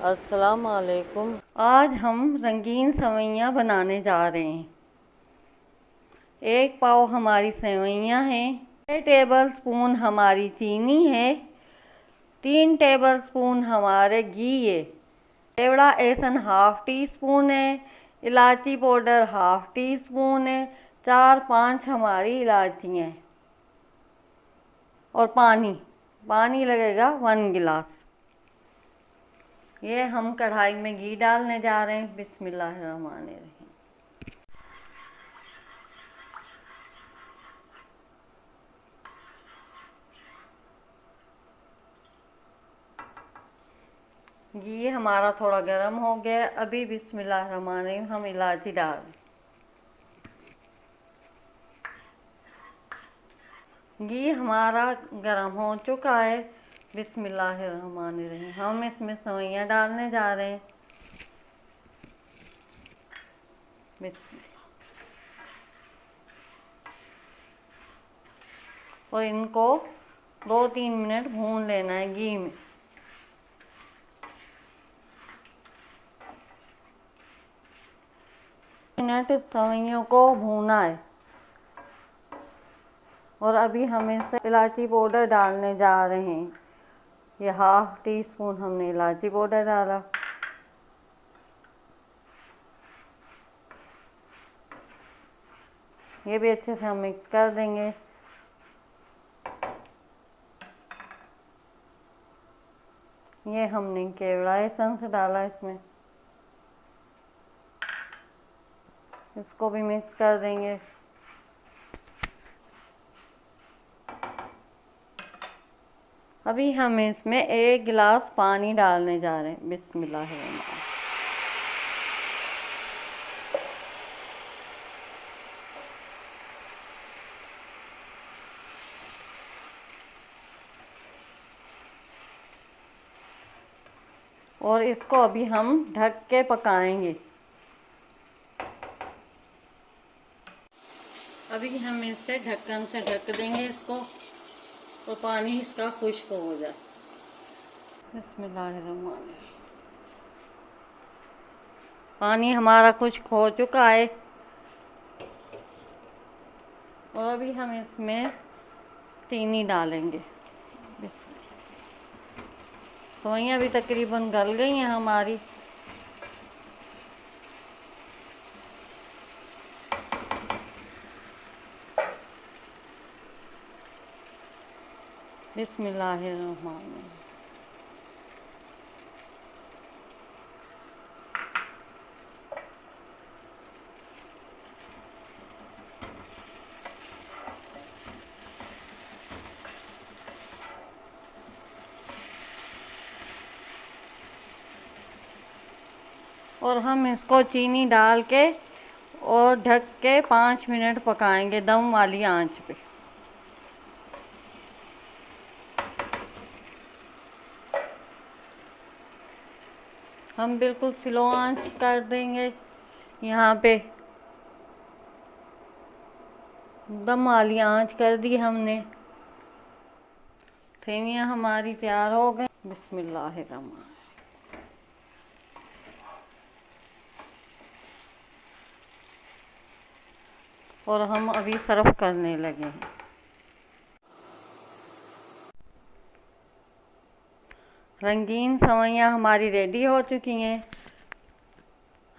अस्सलाम वालेकुम। आज हम रंगीन सेवइयाँ बनाने जा रहे हैं। 1 पाव हमारी सेवइयाँ हैं, 6 टेबल स्पून हमारी चीनी है, 3 टेबल स्पून हमारे घी है, केवड़ा एसन हाफ टी स्पून है, इलायची पाउडर हाफ टी स्पून है, 4-5 हमारी इलायचियाँ और पानी लगेगा 1 गिलास। ये हम कढ़ाई में घी डालने जा रहे हैं। बिस्मिल्लाहिर्रहमानिर्रहीम। घी हमारा थोड़ा गर्म हो गया। अभी बिस्मिल्लाहिर्रहमानिर्रहीम हम इलायची डाल रहे हैं। घी हमारा गर्म हो चुका है। बिस्मिल्लाहिर्रहमानिर्रहीम हम इसमें सेवइयाँ डालने जा रहे हैं। और इनको 2-3 मिनट भून लेना है घी में। मिनट सेवइयों को भूना है। और अभी हम इससे इलायची पाउडर डालने जा रहे हैं। ये हाफ टी स्पून हमने इलायची पाउडर डाला। ये भी अच्छे से हम मिक्स कर देंगे। ये हमने केवड़ा एसेंस डाला इसमें, इसको भी मिक्स कर देंगे। अभी हम इसमें 1 गिलास पानी डालने जा रहे हैं। बिस्मिल्लाहिर्रहमानिर्रहीम। और इसको अभी हम ढक के पकाएंगे। अभी हम इससे ढक्कन से ढक देंगे इसको, और पानी इसका खुश्क हो जाए। बिस्मिल्लाहिर्रहमानिर्रहीम। पानी हमारा खुश्क हो चुका है। और अभी हम इसमें चीनी डालेंगे। सेवइयाँ भी तकरीबन गल गई हैं हमारी। बिस्मिल्लाहिर्रहमानिर्रहीम। और हम इसको चीनी डाल के और ढक के 5 मिनट पकाएंगे दम वाली आंच पे। हम बिल्कुल स्लो आंच कर देंगे यहाँ पे। दम वाली आंच कर दी हमने। सेवइयाँ हमारी तैयार हो गई। बिस्मिल्लाहिर्रहमानिर्रहीम। और हम अभी सर्व करने लगे हैं। रंगीन सेवइयाँ हमारी रेडी हो चुकी हैं।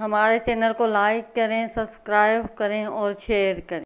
हमारे चैनल को लाइक करें, सब्सक्राइब करें और शेयर करें।